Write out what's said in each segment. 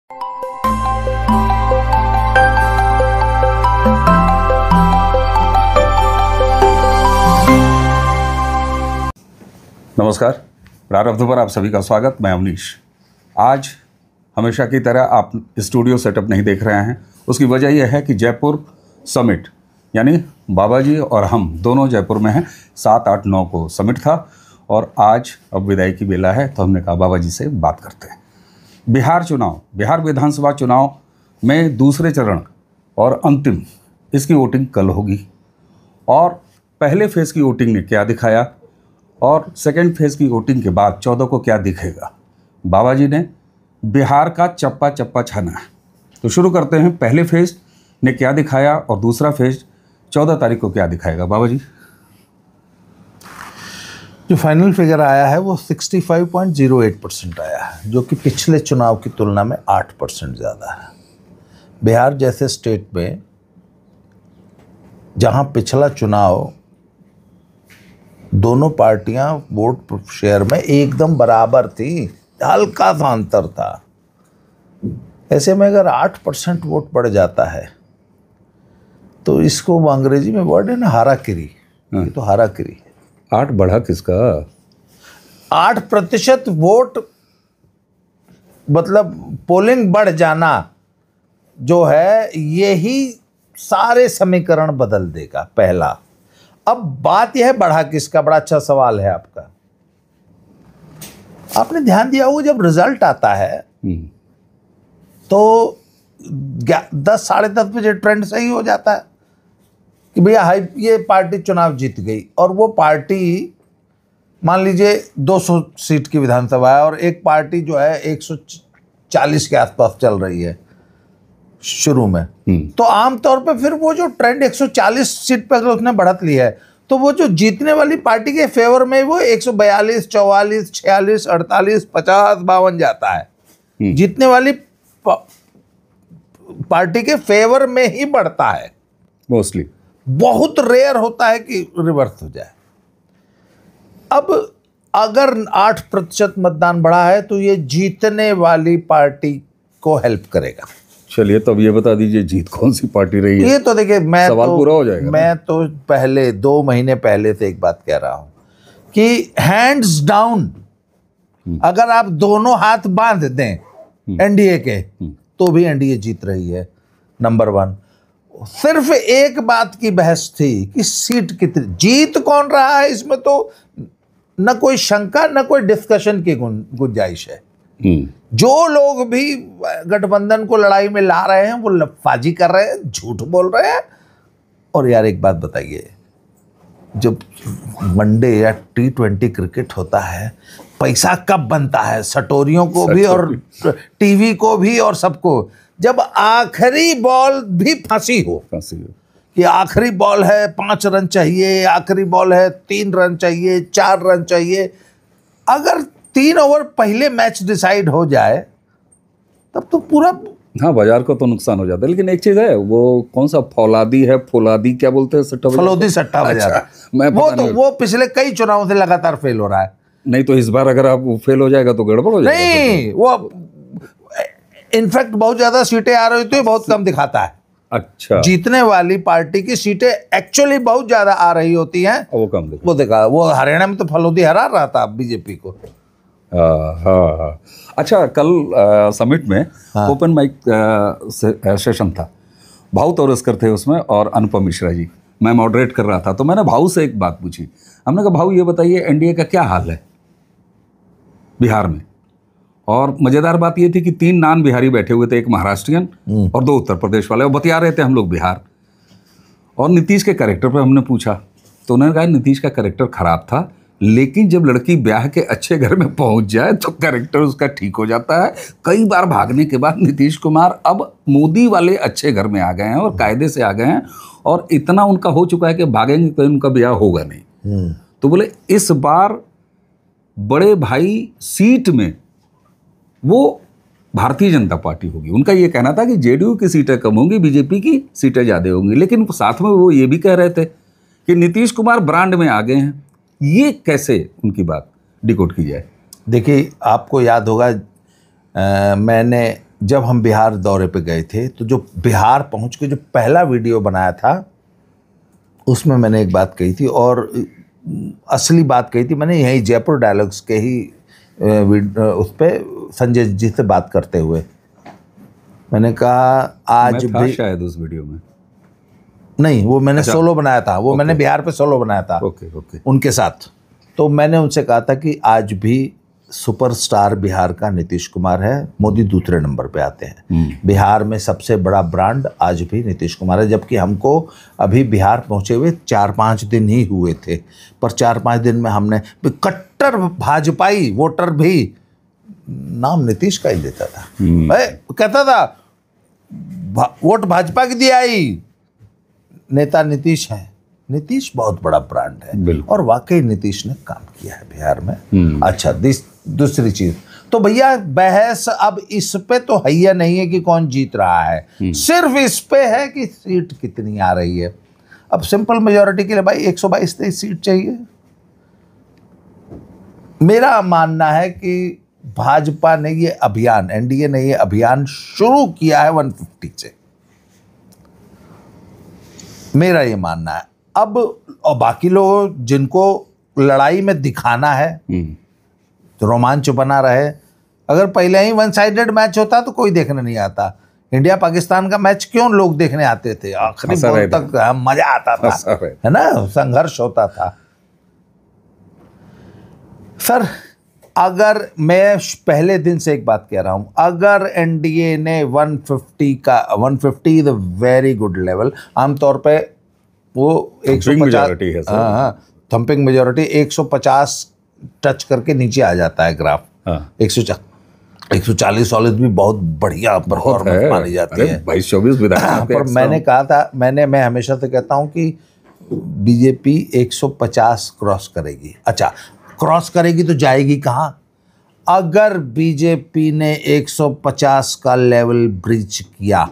नमस्कार, प्रारब्ध पर आप सभी का स्वागत। मैं अवनीश। आज हमेशा की तरह आप स्टूडियो सेटअप नहीं देख रहे हैं। उसकी वजह यह है कि जयपुर समिट यानी बाबा जी और हम दोनों जयपुर में हैं। 7, 8, 9 को समिट था और आज अब विदाई की बेला है, तो हमने कहा बाबा जी से बात करते हैं। बिहार विधानसभा चुनाव में दूसरे चरण और अंतिम इसकी वोटिंग कल होगी। और पहले फेज़ की वोटिंग ने क्या दिखाया और सेकेंड फेज़ की वोटिंग के बाद 14 को क्या दिखेगा, बाबा जी ने बिहार का चप्पा चप्पा छाना है। तो शुरू करते हैं, पहले फेज़ ने क्या दिखाया और दूसरा फेज़ 14 तारीख को क्या दिखाएगा। बाबा जी, जो फाइनल फिगर आया है वो 65.08% आया है, जो कि पिछले चुनाव की तुलना में 8% ज़्यादा है। बिहार जैसे स्टेट में जहां पिछला चुनाव दोनों पार्टियां वोट शेयर में एकदम बराबर थी, हल्का सा अंतर था, ऐसे में अगर 8% वोट बढ़ जाता है तो इसको अंग्रेजी में वर्ड है ना, हाराकिरी। तो हाराकिरी है। 8 बढ़ा किसका? 8% वोट मतलब पोलिंग बढ़ जाना जो है, यही सारे समीकरण बदल देगा। पहला, अब बात यह है बढ़ा किसका, बड़ा अच्छा सवाल है आपका। आपने ध्यान दिया होगा जब रिजल्ट आता है तो 10, साढ़े 10 बजे ट्रेंड सही हो जाता है कि भैया ये पार्टी चुनाव जीत गई। और वो पार्टी मान लीजिए 200 सीट की विधानसभा है और एक पार्टी जो है 140 के आसपास चल रही है शुरू में, तो आमतौर पे फिर वो जो ट्रेंड 140 सीट पर अगर उसने बढ़त ली है तो वो जो जीतने वाली पार्टी के फेवर में वो 142, 44, 46, 48, 50, 52 जाता है। जीतने वाली पार्टी के फेवर में ही बढ़ता है मोस्टली। बहुत रेयर होता है कि रिवर्स हो जाए। अब अगर 8% मतदान बढ़ा है तो ये जीतने वाली पार्टी को हेल्प करेगा। चलिए, तो अब ये बता दीजिए जीत कौन सी पार्टी रही है। ये तो देखिए, सवाल पूरा हो जाएगा। मैं तो पहले 2 महीने पहले से एक बात कह रहा हूं कि हैंड्स डाउन अगर आप दोनों हाथ बांध दें एनडीए के तो भी एनडीए जीत रही है। नंबर 1, सिर्फ एक बात की बहस थी कि सीट कितनी, जीत कौन रहा है इसमें तो न कोई शंका न कोई डिस्कशन की गुंजाइश है। जो लोग भी गठबंधन को लड़ाई में ला रहे हैं वो लफाजी कर रहे हैं, झूठ बोल रहे हैं। और यार एक बात बताइए, जब वनडे या T20 क्रिकेट होता है, पैसा कब बनता है? सटोरियों को भी और टीवी को भी और सबको। जब आखिरी बॉल भी फंसी हो कि आखिरी बॉल है 5 रन चाहिए, आखिरी बॉल है 3 रन चाहिए, 4 रन चाहिए, अगर 3 ओवर पहले मैच डिसाइड हो जाए तब तो पूरा, हाँ, बाजार को तो नुकसान हो जाता है। लेकिन एक चीज है, वो कौन सा फौलादी क्या बोलते हैं, सट्टा फलोदी सट्टा बाजार। अच्छा, वो पिछले कई चुनावों से लगातार फेल हो रहा है। नहीं तो इस बार अगर आप फेल हो जाएगा तो गड़बड़ हो जाएगा। नहीं, वो इनफैक्ट बहुत ज्यादा सीटें आ रही तो बहुत कम दिखाता है। अच्छा, जीतने वाली पार्टी की सीटें एक्चुअली बहुत ज्यादा आ रही होती हैं, वो कम दिखा। वो देखा, वो हरियाणा में तो फलोदी हरा रहा था बीजेपी को। हाँ। अच्छा, कल समिट में ओपन माइक सेशन था। भाऊ तोरस्कर थे उसमें और अनुपम मिश्रा जी, मैं मॉडरेट कर रहा था। तो मैंने भाऊ से एक बात पूछी। हमने कहा भाऊ ये बताइए एनडीए का क्या हाल है बिहार में। और मज़ेदार बात ये थी कि 3 नान बिहारी बैठे हुए थे, एक महाराष्ट्रियन और 2 उत्तर प्रदेश वाले, और बतिया रहे थे हम लोग बिहार। और नीतीश के कैरेक्टर पर हमने पूछा तो उन्होंने कहा नीतीश का कैरेक्टर ख़राब था, लेकिन जब लड़की ब्याह के अच्छे घर में पहुंच जाए तो कैरेक्टर उसका ठीक हो जाता है। कई बार भागने के बाद नीतीश कुमार अब मोदी वाले अच्छे घर में आ गए हैं और कायदे से आ गए हैं, और इतना उनका हो चुका है कि भागेंगे तो उनका ब्याह होगा नहीं। तो बोले इस बार बड़े भाई सीट में वो भारतीय जनता पार्टी होगी। उनका ये कहना था कि जेडीयू की सीटें कम होंगी, बीजेपी की सीटें ज़्यादा होंगी, लेकिन साथ में वो ये भी कह रहे थे कि नीतीश कुमार ब्रांड में आ गए हैं। ये कैसे उनकी बात डिकोड की जाए? देखिए, आपको याद होगा मैंने जब हम बिहार दौरे पे गए थे तो जो बिहार पहुंच के जो पहला वीडियो बनाया था उसमें मैंने एक बात कही थी, और असली बात कही थी मैंने यही जयपुर डायलॉग्स के ही उस पर संजय जी से बात करते हुए। मैंने कहा आज मैं था भी शायद उस वीडियो में, नहीं, वो मैंने सोलो बनाया था, वो मैंने बिहार पे सोलो बनाया था ओके उनके साथ। तो मैंने उनसे कहा था कि आज भी सुपरस्टार बिहार का नीतीश कुमार है, मोदी दूसरे नंबर पे आते हैं। बिहार में सबसे बड़ा ब्रांड आज भी नीतीश कुमार है, जबकि हमको अभी बिहार पहुंचे हुए 4-5 दिन ही हुए थे, पर 4-5 दिन में हमने कट्टर भाजपाई वोटर भी नाम नीतीश का ही देता था। कहता था वोट भाजपा की दिया ही, नेता नीतीश है। नीतीश बहुत बड़ा ब्रांड है, और वाकई नीतीश ने काम किया है बिहार में। अच्छा, दूसरी चीज तो भैया बहस अब इस पे तो हैया नहीं है कि कौन जीत रहा है, सिर्फ इस पे है कि सीट कितनी आ रही है। अब सिंपल मेजोरिटी के लिए भाई 122-23 सीट चाहिए। मेरा मानना है कि भाजपा ने ये अभियान, एनडीए ने ये अभियान शुरू किया है 150 से, मेरा ये मानना है। अब और बाकी लोग जिनको लड़ाई में दिखाना है तो रोमांच बना रहे। अगर पहले ही वन साइडेड मैच होता तो कोई देखने नहीं आता। इंडिया पाकिस्तान का मैच क्यों लोग देखने आते थे? आखिरी बॉल तक मजा आता था, है ना, संघर्ष होता था। सर, अगर मैं पहले दिन से एक बात कह रहा हूं, अगर एनडीए ने 150 is a very good level. आमतौर पे वो 150 थम्पिंग मेजोरिटी 150 टच करके नीचे आ जाता है ग्राफ। 140 सॉलिड भी बहुत बढ़िया परफॉर्मेंस मानी जाती है। 22-24 विधायक। पर मैंने कहा था, मैं हमेशा से कहता हूं कि बीजेपी 150 क्रॉस करेगी। अच्छा, क्रॉस करेगी तो जाएगी कहां? अगर बीजेपी ने 150 का लेवल ब्रीच किया,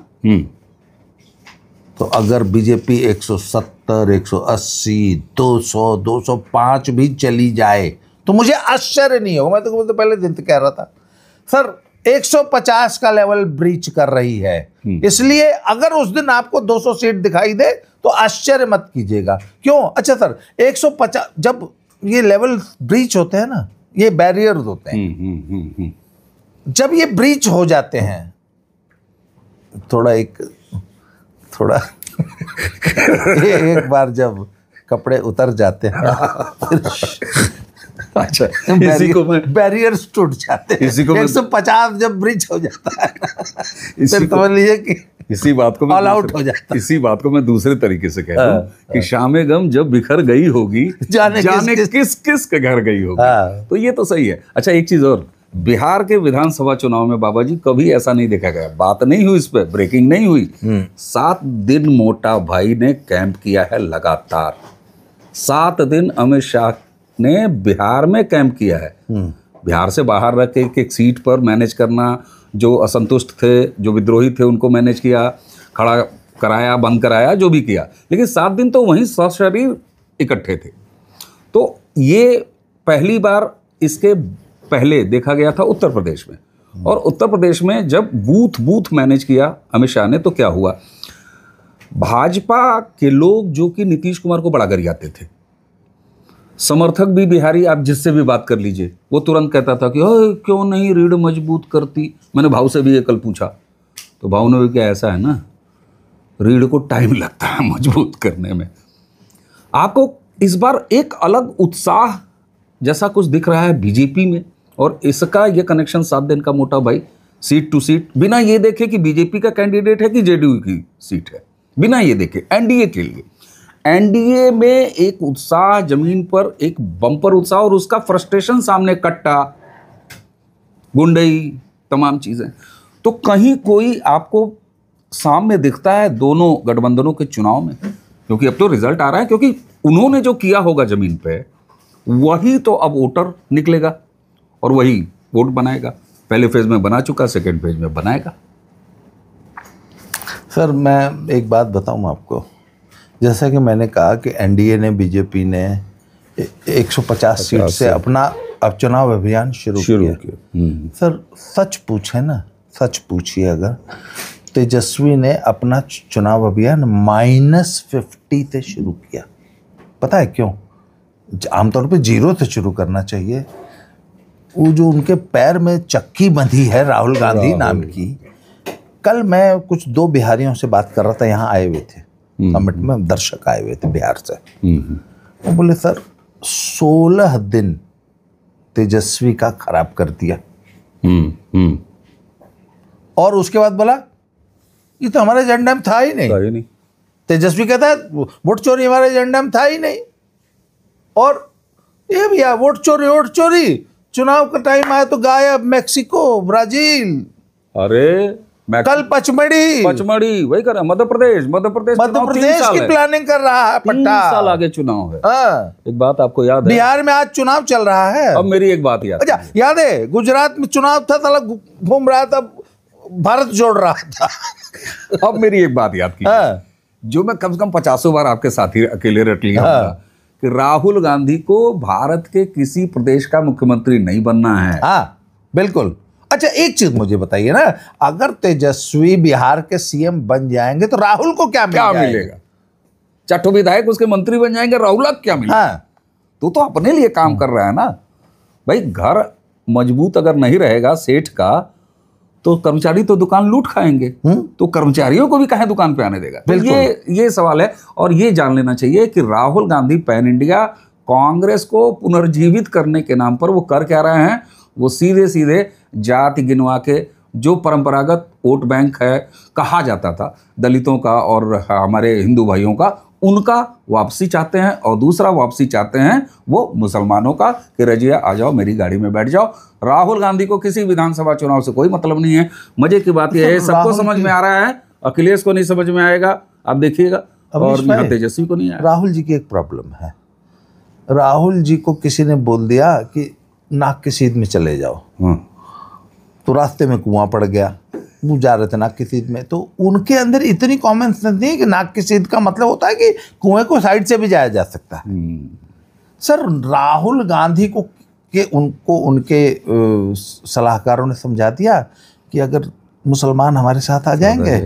तो अगर बीजेपी 170, 180, 200, 205 भी चली जाए तो मुझे आश्चर्य नहीं होगा। मैं तो पहले दिन तो कह रहा था सर 150 का लेवल ब्रीच कर रही है, इसलिए अगर उस दिन आपको 200 सीट दिखाई दे तो आश्चर्य मत कीजिएगा। क्यों? अच्छा सर, 150 जब ये लेवल ब्रीच होते हैं ना, ये बैरियर्स होते हैं, जब ये ब्रीच हो जाते हैं थोड़ा एक बार जब कपड़े उतर जाते हैं अच्छा, इसी को मैं बैरियर्स टूट जाते हैं। 150 जब ब्रिज हो जाता है फिर समझ लीजिए कि इसी बात को मैं ऑल आउट हो जाता है। इसी बात को मैं दूसरे तरीके से कहता हूँ कि शामे गम जब बिखर गई होगी, जाने किस के घर गई होगी। तो ये तो सही है। अच्छा, एक चीज और, बिहार के विधानसभा चुनाव में बाबा जी कभी ऐसा नहीं देखा गया, बात नहीं हुई इस पे, ब्रेकिंग नहीं हुई। 7 दिन मोटा भाई ने कैंप किया है लगातार। 7 दिन अमित शाह ने बिहार में कैंप किया है। बिहार से बाहर रख के एक सीट पर मैनेज करना, जो असंतुष्ट थे, जो विद्रोही थे, उनको मैनेज किया, खड़ा कराया, बंद कराया, जो भी किया, लेकिन 7 दिन तो वहीं सशरीर इकट्ठे थे। तो ये पहली बार इसके पहले देखा गया था उत्तर प्रदेश में, और उत्तर प्रदेश में जब बूथ मैनेज किया अमित शाह ने, तो क्या हुआ, भाजपा के लोग जो कि नीतीश कुमार को बड़ा गरियाते थे, समर्थक भी बिहारी, आप जिससे भी बात कर लीजिए, वो तुरंत कहता था कि क्यों नहीं रीढ़ मजबूत करती। मैंने भाव से भी ये कल पूछा, तो भाव ने भी क्या, ऐसा है ना, रीढ़ को टाइम लगता है मजबूत करने में। आपको इस बार एक अलग उत्साह जैसा कुछ दिख रहा है बीजेपी में, और इसका ये कनेक्शन 7 दिन का मोटा भाई, सीट टू सीट, बिना ये देखे कि बीजेपी का कैंडिडेट है कि जेडीयू की सीट है, बिना ये देखे एनडीए के लिए, एनडीए में एक उत्साह जमीन पर, एक बम्पर उत्साह, और उसका फ्रस्ट्रेशन सामने, कट्टा, गुंडई, तमाम चीजें। तो कहीं कोई आपको सामने दिखता है दोनों गठबंधनों के चुनाव में? क्योंकि अब तो रिजल्ट आ रहा है, क्योंकि उन्होंने जो किया होगा जमीन पे वही तो अब वोटर निकलेगा और वही वोट बनाएगा। पहले फेज में बना चुका, सेकेंड फेज में बनाएगा। सर, मैं एक बात बताऊं आपको, जैसा कि मैंने कहा कि एनडीए ने, बीजेपी ने 150 सीट से अपना अब चुनाव अभियान शुरू किया। सर, सच पूछे ना, सच पूछिए, अगर तेजस्वी ने अपना चुनाव अभियान -50 से शुरू किया, पता है क्यों? आमतौर पे 0 से शुरू करना चाहिए। वो जो उनके पैर में चक्की बंधी है राहुल गांधी नाम की, कल मैं कुछ 2 बिहारियों से बात कर रहा था, यहाँ आए हुए थे समिट में, दर्शक आए हुए थे बिहार से। वो बोले सर 16 दिन तेजस्वी का खराब कर दिया। और उसके बाद बोला ये तो हमारे एजेंडा में था ही नहीं। तेजस्वी कहता है वोट चोरी हमारे एजेंडा में था ही नहीं। और ये भैया वोट चोरी, चुनाव का टाइम आया तो गायब, मैक्सिको, ब्राजील, अरे कल पचमढ़ी वही कर रहा है। मध्य प्रदेश की प्लानिंग कर रहा है। 3 साल आगे चुनाव है। एक बात आपको याद है, बिहार में आज चुनाव चल रहा है। अब मेरी एक बात याद, अच्छा याद है, गुजरात में चुनाव था, साला घूम रहा था, भारत जोड़ रहा था। अब मेरी एक बात याद की, जो मैं कम से कम 50 बार आपके साथी अकेले रट लिया होगा, कि राहुल गांधी को भारत के किसी प्रदेश का मुख्यमंत्री नहीं बनना है। हाँ बिल्कुल। अच्छा एक चीज मुझे बताइए ना, अगर तेजस्वी बिहार के सीएम बन जाएंगे तो राहुल को क्या मिलेगा? चार विधायक उसके मंत्री बन जाएंगे, राहुल को क्या मिलेगा? तो अपने लिए काम कर रहा है ना भाई। घर मजबूत अगर नहीं रहेगा सेठ का, तो कर्मचारी तो दुकान लूट खाएंगे। तो कर्मचारियों को भी कहीं दुकान पे आने देगा? तो ये सवाल है। और ये जान लेना चाहिए कि राहुल गांधी पैन इंडिया कांग्रेस को पुनर्जीवित करने के नाम पर वो कर क्या रहे हैं? वो सीधे सीधे जाति गिनवा के, जो परंपरागत वोट बैंक है कहा जाता था दलितों का और हमारे हिंदू भाइयों का, उनका वापसी चाहते हैं। और दूसरा वापसी चाहते हैं वो मुसलमानों का, कि रजिया आ जाओ मेरी गाड़ी में बैठ जाओ। राहुल गांधी को किसी विधानसभा चुनाव से कोई मतलब नहीं है। मजे की बात यह है, सबको समझ में आ रहा है, अखिलेश को नहीं समझ में आएगा, आप देखिएगा, और यहाँ तेजस्वी को नहीं आएगा। राहुल जी की एक प्रॉब्लम है, राहुल जी को किसी ने बोल दिया कि नाक की सीध में चले जाओ, तो रास्ते में कुआं पड़ गया, वो जा रहे थे नाक की सीध में, तो उनके अंदर इतनी कॉमन सेंस नहीं है कि नाक की सीध का मतलब होता है कि कुएं को साइड से भी जाया जा सकता है। सर राहुल गांधी को उनको उनके सलाहकारों ने समझा दिया कि अगर मुसलमान हमारे साथ आ जाएंगे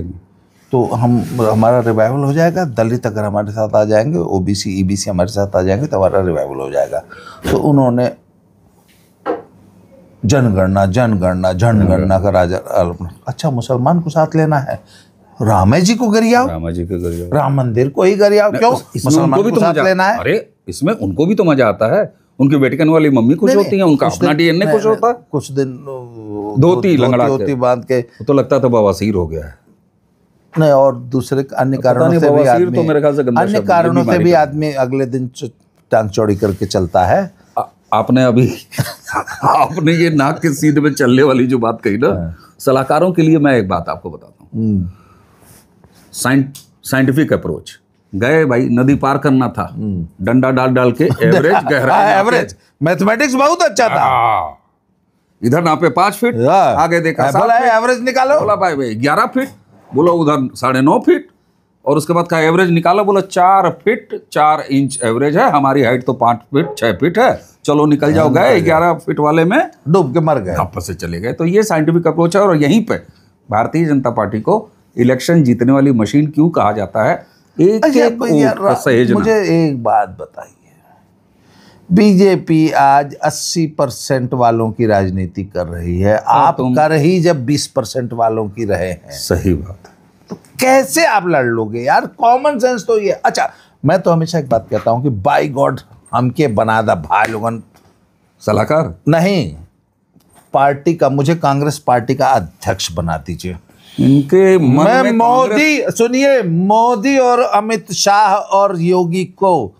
तो हमारा रिवाइवल हो जाएगा, दलित अगर हमारे साथ आ जाएंगे, ओबीसी ईबीसी हमारे साथ आ जाएंगे तो हमारा रिवाइवल हो जाएगा। तो उन्होंने जनगणना का राजा। अच्छा मुसलमान को साथ लेना है, रामे जी को गरियाओ, राम मंदिर को ही गरियाओ, क्यों? मुसलमान को साथ लेना है। अरे इसमें उनको भी तो मजा आता है, उनकी वेटिकन वाली मम्मी खुश होती है, उनका अपना डीएनए खुश होता है। कुछ दिन धोती बांध के तो लगता था बवासीर हो गया है। नहीं, और दूसरे अन्य कारणों से भी आदमी, अन्य कारणों से भी आदमी अगले दिन टांग चौड़ी करके चलता है। आपने आपने ये नाक के सीधे में चलने वाली जो बात कही ना, सलाहकारों के लिए मैं एक बात आपको बताता हूँ। साइंटिफिक अप्रोच, गए भाई, नदी पार करना था, डंडा डाल के एवरेज गहराई, एवरेज मैथमेटिक्स बहुत अच्छा था। इधर नापे 5 फीट, आगे देखा एवरेज निकालो, बोला भाई 11 फीट, बोला उधर 9.5 फीट, और उसके बाद का एवरेज निकाला, बोला 4 फीट 4 इंच एवरेज है, हमारी हाइट तो 5 फीट 6 फीट है, चलो निकल जाओ। गए 11 फीट वाले में डूब के मर गए, वापस से चले गए। तो ये साइंटिफिक अप्रोच है। और यहीं पे भारतीय जनता पार्टी को इलेक्शन जीतने वाली मशीन क्यों कहा जाता है? मुझे एक बात बताइए, बीजेपी आज 80% वालों की राजनीति कर रही है, आप कर ही जब 20% वालों की रहे हैं। सही बात है, तो कैसे आप लड़ लोगे यार? कॉमन सेंस तो ये। अच्छा मैं तो हमेशा एक बात कहता हूं कि बाय गॉड हमके बना दा भाई लोगन सलाहकार नहीं, पार्टी का, मुझे कांग्रेस पार्टी का अध्यक्ष बना दीजिए। इनके मन में मोदी, सुनिए, मोदी और अमित शाह और योगी को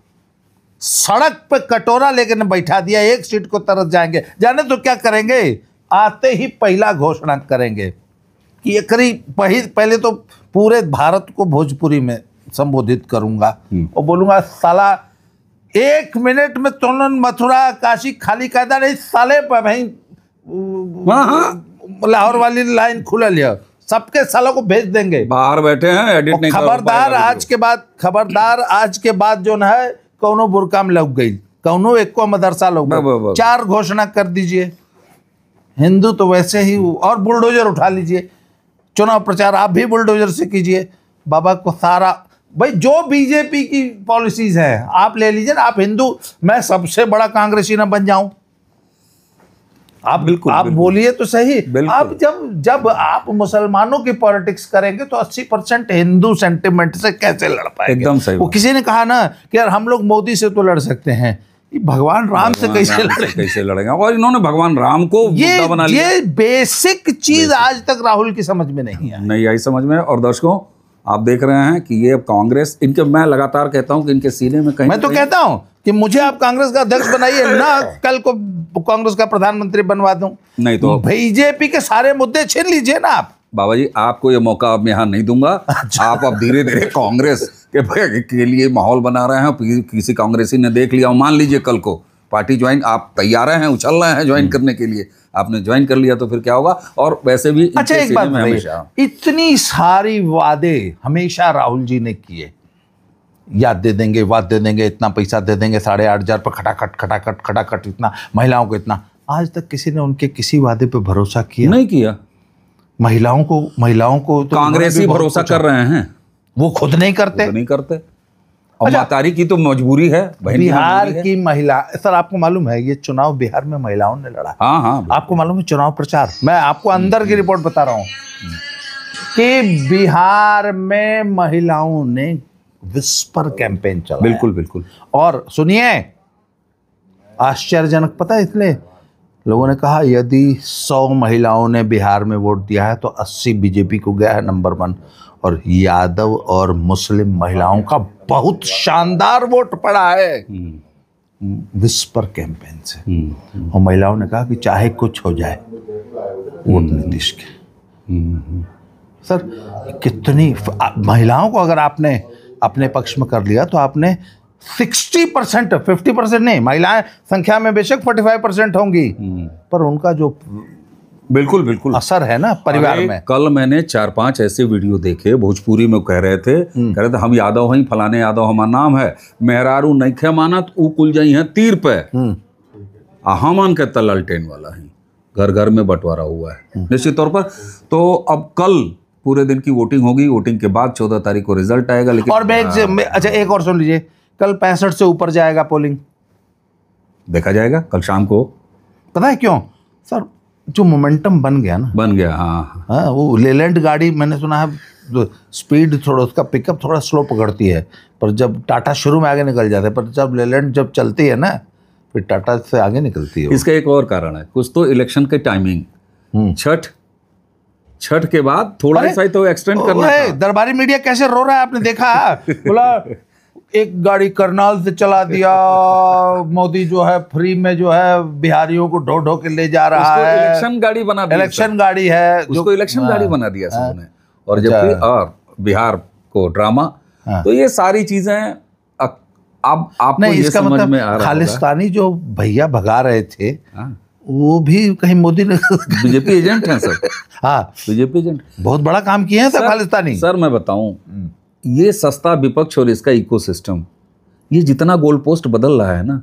सड़क पे कटोरा लेकर बैठा दिया, एक सीट को तरस जाएंगे। जाने तो क्या करेंगे? आते ही पहला घोषणा करेंगे कि ये पहले तो पूरे भारत को भोजपुरी में संबोधित करूंगा और बोलूंगा साला 1 मिनट में तुमने मथुरा काशी खाली कायदा नहीं, साले पर भाई लाहौर वाली लाइन खुला लिया, सबके सालों को भेज देंगे। बाहर बैठे हैं, एडिट नहीं। खबरदार आज के बाद जो है कौनो बुरका में लग गई, कौनो एक को मदरसा लग गई, 4 घोषणा कर दीजिए। हिंदू तो वैसे ही, और बुलडोजर उठा लीजिए, चुनाव प्रचार आप भी बुलडोजर से कीजिए। बाबा को सारा, भाई जो बीजेपी की पॉलिसीज है आप ले लीजिए ना। आप हिंदू, मैं सबसे बड़ा कांग्रेसी ना बन जाऊं, आप बिल्कुल, आप बोलिए तो सही। बिल्कुल। आप जब आप मुसलमानों की पॉलिटिक्स करेंगे तो 80% हिंदू सेंटिमेंट से कैसे लड़ पाएंगे? एकदम सही वो बात। किसी ने कहा ना कि यार हम लोग मोदी से तो लड़ सकते हैं, ये भगवान राम से कैसे लड़ेंगे? कैसे लड़ेंगे? और इन्होंने भगवान राम को मुद्दा बना लिया। ये बेसिक चीज आज तक राहुल की समझ में नहीं आई। नहीं आई समझ में। और दर्शकों आप देख रहे हैं कि ये कांग्रेस, इनके, मैं लगातार कहता हूं कि इनके सीने में कहीं मैं तो कहता हूं कि मुझे आप कांग्रेस का अध्यक्ष बनाइए ना, कल को कांग्रेस का प्रधानमंत्री बनवा दूं। नहीं तो बीजेपी के सारे मुद्दे छीन लीजिए ना आप। बाबा जी आपको ये मौका अब यहाँ नहीं दूंगा। आप अब धीरे धीरे कांग्रेस के लिए माहौल बना रहे हैं। किसी कांग्रेसी ने देख लिया, मान लीजिए कल को पार्टी ज्वाइन, आप तैयार हैं, उछल रहे हैं ज्वाइन करने के लिए, आपने ज्वाइन कर लिया तो फिर क्या होगा? और वैसे भी अच्छा एक बात बताइए, इतनी सारी वादे हमेशा राहुल जी ने किए, याद दे देंगे, वाद दे देंगे, इतना पैसा दे देंगे, 8,500 पर खटाखट इतना, महिलाओं को इतना, आज तक किसी ने उनके किसी वादे पे भरोसा किया? नहीं किया। महिलाओं को तो कांग्रेसी भरोसा कर रहे हैं, वो खुद नहीं करते। नहीं करते। और मातारी की तो मजबूरी है, बिहार की महिला, सर आपको मालूम है ये चुनाव बिहार में महिलाओं ने लड़ा? हाँ हाँ, आपको मालूम है चुनाव प्रचार, मैं आपको अंदर की रिपोर्ट बता रहा हूं कि बिहार में महिलाओं ने विस्पर कैंपेन चलाया। बिल्कुल बिल्कुल। और सुनिए, आश्चर्यजनक, पता है इसलिए लोगों ने कहा यदि 100 महिलाओं ने बिहार में वोट दिया है तो 80 बीजेपी को गया है नंबर 1। और यादव और मुस्लिम महिलाओं का बहुत शानदार वोट पड़ा है विस्पर कैंपेन से। और महिलाओं ने कहा कि चाहे कुछ हो जाए वोट नीतीश के। सर कितनी महिलाओं को अगर आपने अपने पक्ष में कर लिया तो आपने 60%, 50% नहीं, महिलाएं संख्या में बेशक 45% होंगी, पर उनका जो बिल्कुल बिल्कुल असर है ना परिवार में। कल मैंने 4-5 ऐसे वीडियो देखे, भोजपुरी में कह रहे थे हम यादव हैं, फलाने यादव हमारा नाम है, मेहरारू नइखे मानत ऊ कुल जाई हैं तीर पे, हमन के तललटेन वाला है, घर घर में बंटवारा हुआ है निश्चित तौर पर। तो अब कल पूरे दिन की वोटिंग होगी, वोटिंग के बाद 14 तारीख को रिजल्ट आएगा। लेकिन और अच्छा एक और सुन लीजिए, कल 65 से ऊपर जाएगा पोलिंग, देखा जाएगा कल शाम को। पता है क्यों सर? जो मोमेंटम बन गया ना, बन गया। हाँ हाँ, वो लेलैंड गाड़ी मैंने सुना है स्पीड थोड़ा, उसका पिकअप थोड़ा स्लो पकड़ती है, पर जब टाटा शुरू में आगे निकल जाते हैं, पर जब लेलैंड जब चलती है ना फिर टाटा से आगे निकलती है। इसका एक और कारण है, कुछ तो इलेक्शन के टाइमिंग, छठ के बाद थोड़ा सा तो एक्सटेंड करना था। दरबारी मीडिया कैसे रो रहा है आपने देखा? बोला एक गाड़ी करनाल से चला दिया, मोदी जो है फ्री में जो है बिहारियों को ढो ढो के ले जा रहा है, इलेक्शन गाड़ी बना दिया, इलेक्शन गाड़ी है उसको इलेक्शन गाड़ी बना दिया सबने। और जबकि और बिहार को ड्रामा, तो ये सारी चीजें अब आपको नहीं, ये इसका समझ मतलब में आ रहा खालिस्तानी जो भैया भगा रहे थे वो भी कहीं मोदी ने बीजेपी एजेंट हैं सर। हाँ, बीजेपी एजेंट बहुत बड़ा काम किए हैं सर खालिस्तानी। सर मैं बताऊं, ये सस्ता विपक्ष और इसका इकोसिस्टम, ये जितना गोल पोस्ट बदल रहा है ना,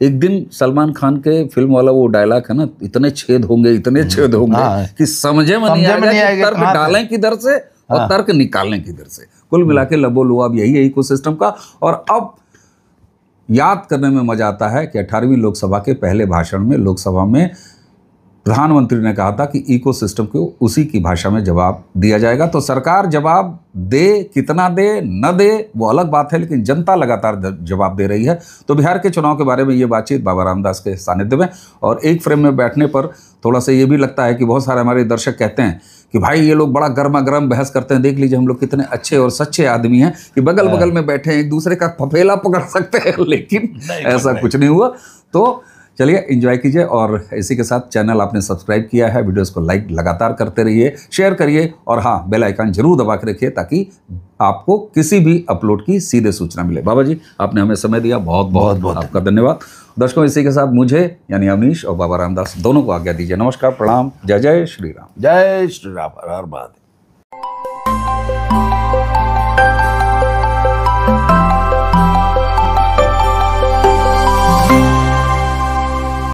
एक दिन सलमान खान के फिल्म वाला वो डायलॉग है ना, इतने छेद होंगे, इतने छेद होंगे कि समझे में नहीं आएगा कि तर्क डालें किधर से और तर्क निकालें किधर से। कुल मिला के लबो लुआब यही है इकोसिस्टम का। और अब याद करने में मजा आता है कि 18वीं लोकसभा के पहले भाषण में लोकसभा में प्रधानमंत्री ने कहा था कि इकोसिस्टम को उसी की भाषा में जवाब दिया जाएगा। तो सरकार जवाब दे, कितना दे न दे वो अलग बात है, लेकिन जनता लगातार जवाब दे रही है। तो बिहार के चुनाव के बारे में ये बातचीत बाबा रामदास के सानिध्य में, और एक फ्रेम में बैठने पर थोड़ा सा ये भी लगता है कि बहुत सारे हमारे दर्शक कहते हैं कि भाई ये लोग बड़ा गर्मा गर्म बहस करते हैं, देख लीजिए हम लोग कितने अच्छे और सच्चे आदमी हैं कि बगल बगल में बैठे हैं, एक दूसरे का फफेला पकड़ सकते हैं, लेकिन ऐसा कुछ नहीं हुआ। तो चलिए एंजॉय कीजिए, और इसी के साथ चैनल आपने सब्सक्राइब किया है, वीडियोस को लाइक लगातार करते रहिए, शेयर करिए, और हाँ बेल आइकन जरूर दबा के रखिए ताकि आपको किसी भी अपलोड की सीधे सूचना मिले। बाबा जी आपने हमें समय दिया, बहुत बहुत बहुत आपका धन्यवाद। दर्शकों इसी के साथ मुझे यानी अवनीश और बाबा रामदास दोनों को आज्ञा दीजिए। नमस्कार, प्रणाम, जय जय श्री राम। जय श्री राम, हर हर महादेव।